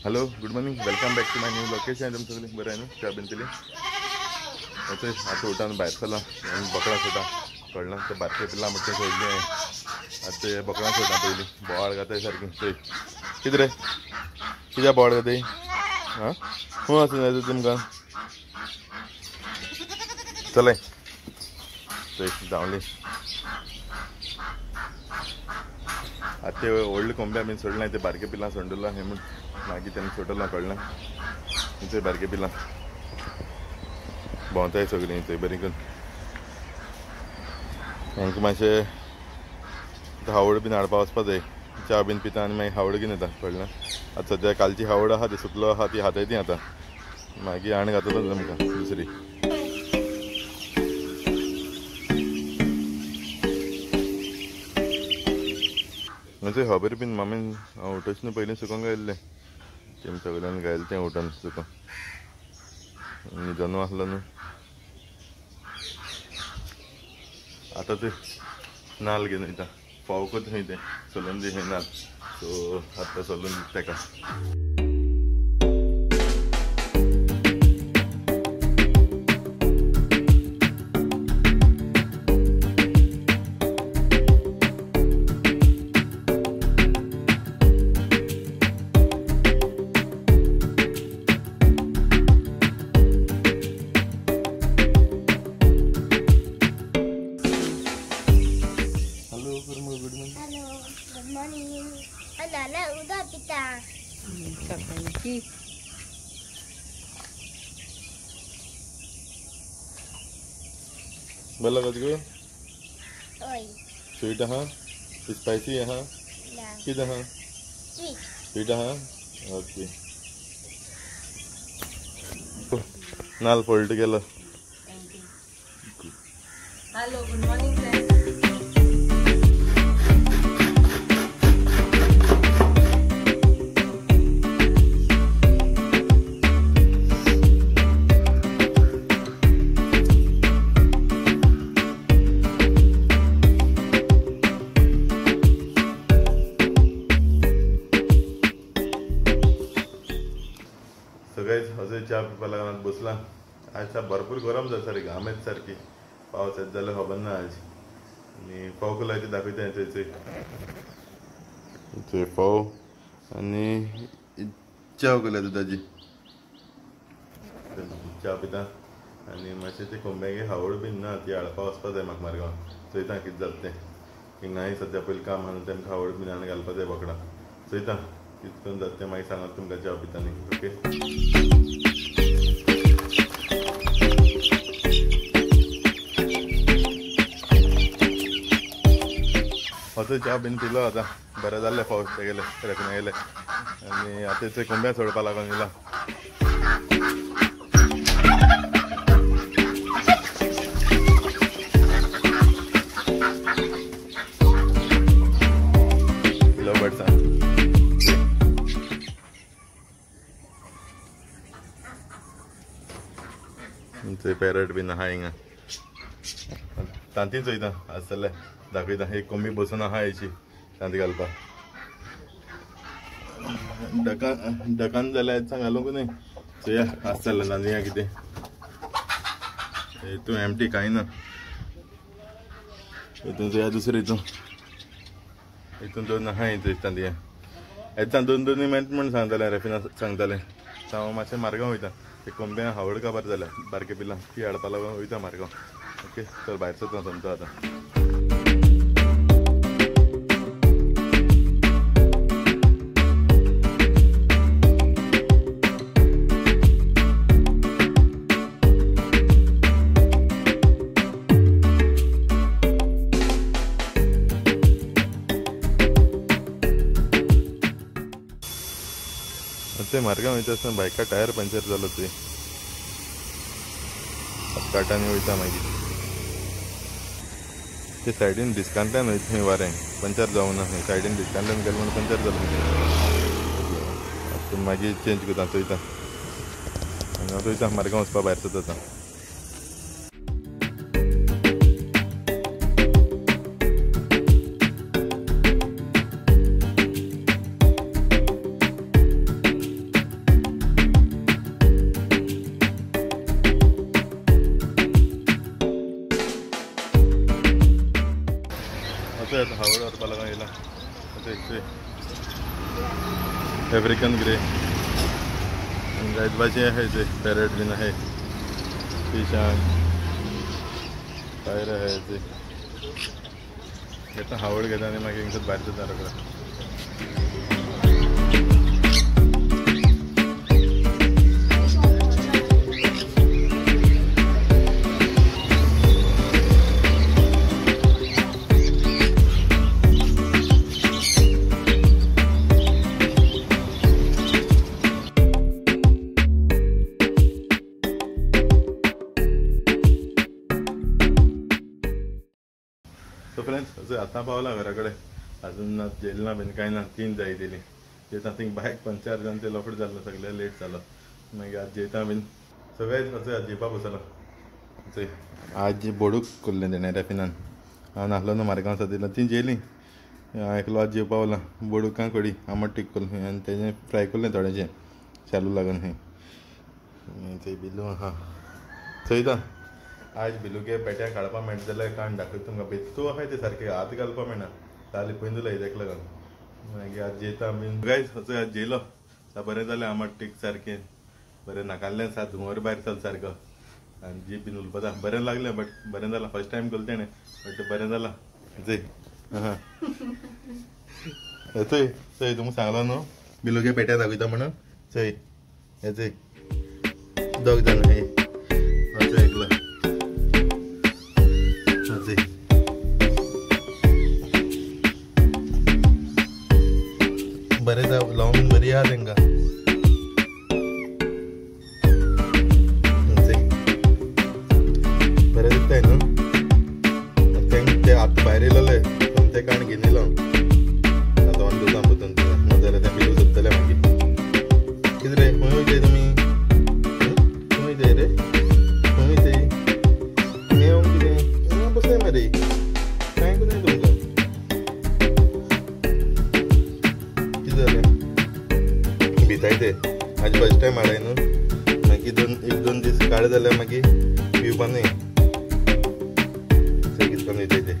Hello good morning welcome back to my new location तुम सगळी बरं आहे ना च्या बिनतली आता उठान बाहेर चला बकरा सोडा कळलं ते बारके पिल्ला म्हटलं सोडली आहे आता ते बकरा सोडा पहिली बोवाळ घाताय सारखी चोय कितें रे कित्याक बोवाळ घाताय हां खूं आसूं जाय तुमकां चलय चोय धांवली आता ते व्हडले कोंब्या बीन सोडलें ते बारके पिल्लां सोडला हें म्हण मागीर तेन्ना सोडलां कळ्ळें थंय बारके पिल्लां भोंवताय सगळीं थंय बरीं करून हांकां मातशें हावड बीन हाडपा वचपा जाय च्या बीन पिता आनी मागीर हावड घेवन येता कळ्ळें आतां सद्या कालची हावड आहा ती सुकलो आहा ती हाताय ती आतां मागीर आनी घातलो तुमकां दुसरी म्हणजे खबर बीन मामीन हांव उठोच न्हू पयलीं सुकोवंक गायल्लें तेम सगळ्यांनी गायलें तें उठोन सुकोवन न्हिदोनू आसलो न्हू आतां ते नाल्ल घेवन वयता फावकूच खंय तें सोलून दी हें नाल्ल सो आतां सोलून दिता तेका बरं लागत गो स्वीट आहा स्पायसी आहा कितें आहा स्वीट आहा ओके नाल्ल पळट गेलो हॅलो गुड मॉर्निंग सगळेच अजून च्या पिवपा लागून बसला आज भरपूर गरम जाता सारकी घाम येता सारकी पावस येता जाल्यार खबर ना आज आनी फोव कलर ते दाखयता थंय थंय फोव आनी च्या केल्या दुदाची च्या पिता आनी मातशें ते कोंब्यागे हावड बीन ना ती हाडपा वचपा जाय म्हाका मारगांव चोयता कितें जाता तें हिंगाय सद्या पयलीं काम आहा तेमकां हावड बीन आनी घालपा जाय बोकडां चोयता कितें करून जाता तें मागीर सांगात तुमकां च्या पिता न्ही ओके असो च्या बीन पिलो आतां बरें जाल्लें पावस तेगेले रेकना गेले आनी आतां थंय कोंब्या सोडपा लागून येयला लव बर्ड्स थंय पॅरट बीन आहा हिंगा तांती चोयता आसतलें दाखयता एक कोंबी बसून आहा हेची तांती घालपा डकान जाल्यार सांग घालूंक न्ही चोया आसतलें तांती कितें हितून एमटी कांय ना हितून चोया दुसरें हितून दोन आहा थंय तांतयां येता दोन मेळट म्हण सांगतालें रेफिना सांगतालें हांव मातशें मारगांव वयता ते कोंब्यां हावड काबार जाल्या बारके पिल्लां ती हाडपा लागून वयता मारगांव ओके चल भायर सरता सोमतो आतां ते मार्गांव वयता आसतना बायका टायर पंचर जालो ते काटांनी वयता मागीर ते सायडीन डिस्कांतल्यान वयता थंय वारें पंचर जावं ना थंय सायडीन डिस्कांतल्यान गेलें म्हणून पंचर जालो मागीर चेंज करता चोयता आनी हांव चोयता मार्गांव वचपा भायर सरता अफ्रिकन ग्रे गायदबाचे आहे ते पॅरेट बीन आहे फिशान पायर आहे ते घेता हावड घेता आणि मागीर हिंगसर भायर जाता रोखडा सो फ्रेंड्स असं आता पावला घराकडे अजून जेलना बीन कांय ना 3 जाय दिली जेता थिंग बायक पंक्चर जावन ते लफड जाल्लो सगळे लेट जालो मागीर आज जेता बीन सगळेच असं आज जेवपा बसलो आज बोडूक करलें तेणें रेफिनान हांव नासलो न्हू मार्गांव आसा दिलो ती जेली हांव एकलो आज जेवपा पावला बोडूकां कडी आमट टीक करलें आनी तेजें फ्राय करलें थोडेंशें शालू लागून थंय बिलू आहा चयता आज बिलुगे पेट्या काडपा मेळटा जाल्यार काण दाखयता तुमकां बेत्तू आहाय ते सारके हात घालपा मेळना जाल्यार पयलीं हेक लागून मागीर आज जेता बीन गायज असो आज जेलो बरें जालें आमट टीक सारकें बरें नाकाल्लें सात धुंवर भायर चल सारको आनी जीप बीन उलपता बरें लागलें बट बरें जालां फर्स्ट टायम केलें तेणें बट बरें जालां चय आहा चय चय तुमकां सांगलो न्हू बिलुगे पेट्या दाखयता म्हणून चय हे चय दोग जाण हे असो एकलो बरें लावून बरी आहा तेंकां बरें दिसताय न्हू ते आतां भायर येयलोले पूण ते काण घेवन येयलो आतां 2 दिवसां भितर नाजाल्यार तें बिलू सोदतले मागीर कितें रे खंय वयताय तुमी खंय वयताय रे खंय वयताय मेव कितें बसय मरे कांय करूं तुमकां भिताय ते आज फर्स्ट टायम हाडाय न्हू मागीर 1-2 दीस काड जाल्यार मागीर पिवपा न्हय कितकोन वयताय ते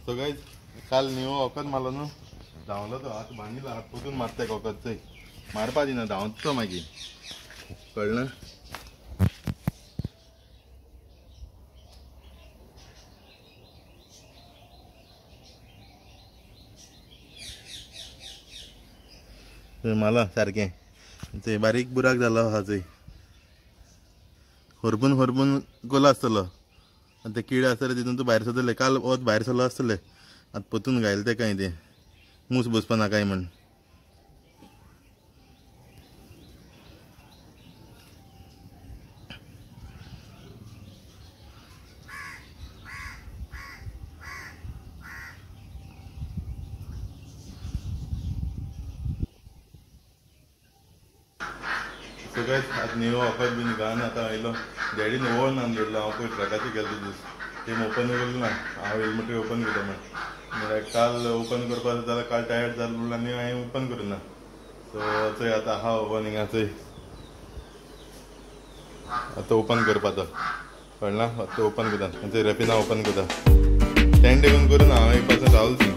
सो गायज काल निवो वखद मारलो न्हू धांवलो तो हात बांदिलो हात पोतून मारता वखद चंय मारपा दिना धांवता तो मागीर कळ्ळें मला सारकें ते बारीक बुराक जालो आहा चंय हरपून हरपून गोला आसतलो आनी ते किडे आसतले तितून तूं भायर सरतले काल वत भायर सरलो आसतले आतां पोतून घायले ते कांय ते मूस बसपा नाकाय म्हण सगळेच आतां निवो वखद बीन घालून आतां आयलो डॅडीन ओवन आमलेलो हांव पळय ट्रकाचे गेल्लो दीस ते ओपन केलें ना हांव येयलो म्हणटकीर ओपन केलो म्हण काल ओपन करपा जाल्यार काल टायर्ड जालो म्हणून आनी हांवें ओपन करूं ना सो चंय आतां आहा ओपन हिंगा चंय आतां ओपन करपा तो कळना आतां ओपन करता चंय रेफिना ओपन करता 10 डेकून करूं ना हांव एक पासून रावलो ती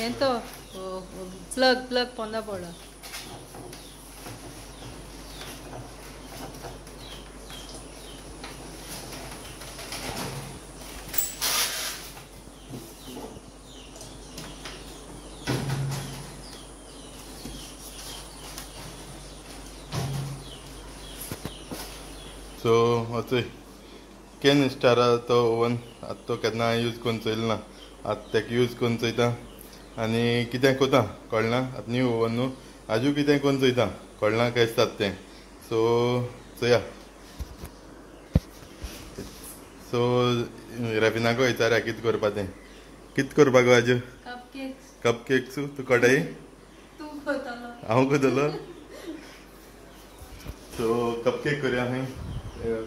ఏంతో ప్లగ్ ప్లగ్ పొందబోడ सो असो केन स्टारा तो ओवन आतां तो केन्ना यूज करून चोयलो ना आतां तेका यूज करून चोयता आनी कितें कोता कळना आतां न्यू ओवन न्हू आजू कितें करून चोयता कळना काय आसतात तें सो चोया सो रेफिनाको विचारया कितें करपा तें कितें करपाक आजू कप केक्स कप केक्स तूं कडाई तूं करतलो हांव करतलो. सो कपकेक करूया खंय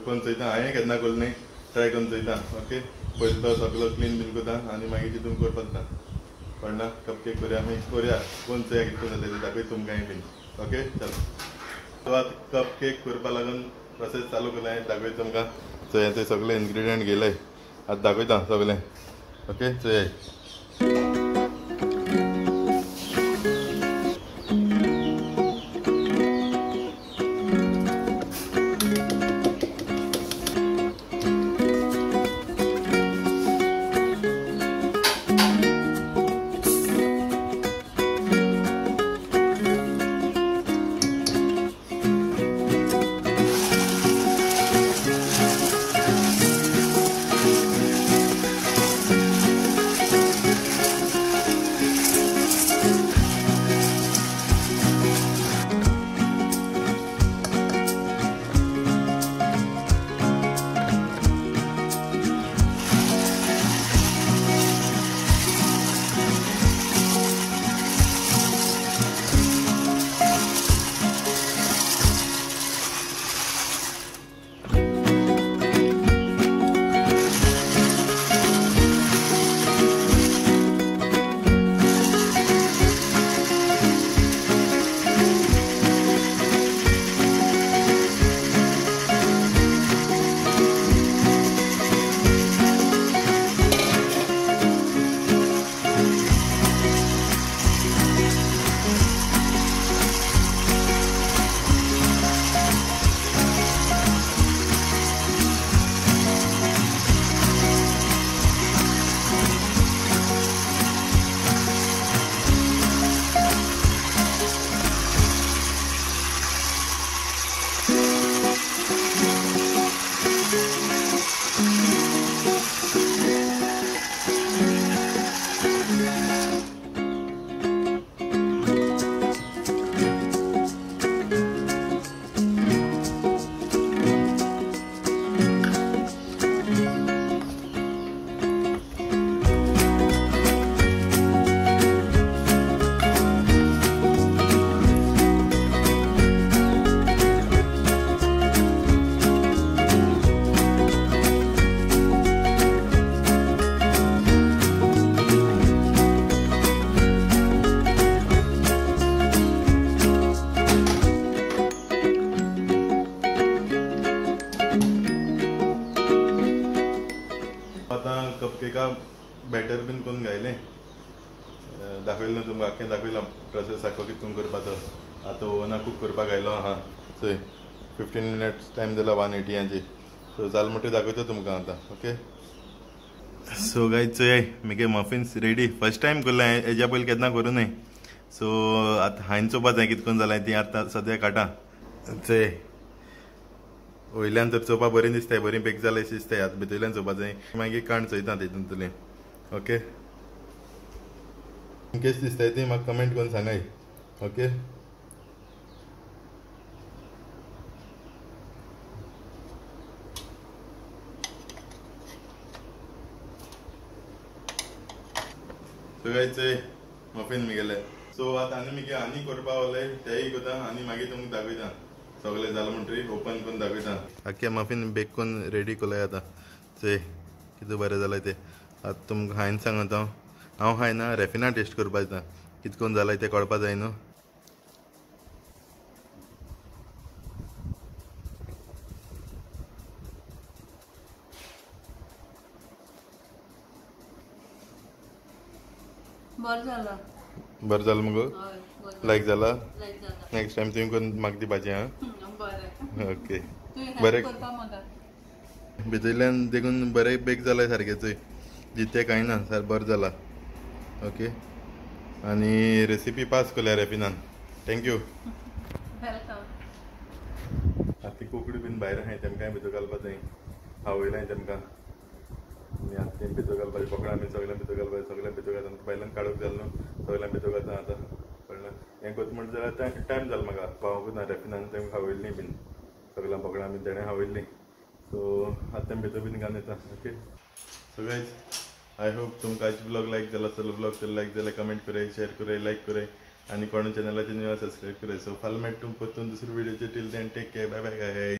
कोण चयता. हांवें केन्ना केलो न्ही, ट्राय करून चयता. ओके, पयलीं तो सगळो क्लीन बीन करता आनी मागीर तितून करपाक जाता. कळना, कपकेक करूया खंय करूया. कोण चोया कितको जालें तें दाखय तुमकां बीन. ओके चल. सो आतां कपकेक करपा लागून प्रोसेस चालू केला हांवें. दाखय तुमकां. चोया ते सगळे इन्ग्रिडियंट गेले. आतां दाखयता सगळें. ओके चोया. कपकेका बॅटर बीन करून घायलें. दाखयलें न्हू तुमकां, आख्खें दाखयलां प्रोसेस आख्खो कितून करपाचो. आतां ओवनाक कूक करपाक घायलो आहा. चोय 15 मिनट्स टायम जाला 180 सो जाल म्हणटा दाखयता तुमकां आतां. ओके सो गायज चोय म्हगे मफिन्स रेडी. फर्स्ट टायम करलें हांवें, हेज्या पयलीं केन्ना करूं न्हय. सो आतां हांवें चोवपा जाय कितकोन जालें ती आतां सद्या काटा. चोय वयल्यान तर चोवपा बरें दिसताय, बरी बेक जालें दिसताय. आतां भितरल्यान चोवपा जाय, मागीर काण चोयता तितूंतलें. ओके केस दिसताय ती म्हाका कमेंट करून सांगाय. ओके सो गायज मफिन म्हगेले. सो आतां आनी म्हगे आनी करपा वले तेय कोता आनी मागीर तुमकां दाखयता. सगळें जालें म्हणटरी ओपन करून दाखयता. आख्खें मफिन बेक करून रेडी केलोय आतां. चोय कितें बरें जालें तें. आतां तुमकां हांवें सांगता हांव खायना, रेफिना टेस्ट करपा दिता. कितकोन जालें तें कळपा जाय न्हू. बरें जालें मुगो. लायक जाला. नेक्स्ट टायम तुवें करून म्हाका दी भाजी. हां ओके बरें. भितरल्यान देखून बरें बेक जालें सारकें. चोय जितें कांय ना सर बरें जाला. ओके आनी रेसिपी पास केल्या रेफिनान. थँक्यू. आतां कोंकणी बीन भायर आहाय तेमकांय भितर घालपा जाय. आवयलाय तेमकां आनी आतां तें भितर घालपाचें. बोकडां बीन सगळ्यांक भितर घालपाचें. सगळ्यांक भितर घालता. भायल्यान काडूंक जालें न्हू. सगळ्यांक भितर घालता आतां. कळना हें करता म्हणटा जाल्यार टायम जालो म्हाका पावोंकूच ना. रेफिनान तेमकां खावयल्लीं बीन सगळ्यां बोकडां बीन तेणें खावयल्लीं. सो आतां तें भितर बीन घालून येता. Okay so guys I hope तुमकां आयज ब्लॉग लायक जाला. चलो ब्लॉग लायक जाल्यार कमेंट कराय, शेअर कराय, लायक कराय आणि कोण चॅनलाचे न्यू सबस्क्राईब करायचं फाल मेट तुम परतून दुसऱ्या व्हिडिओचे till then take care bye bye गाय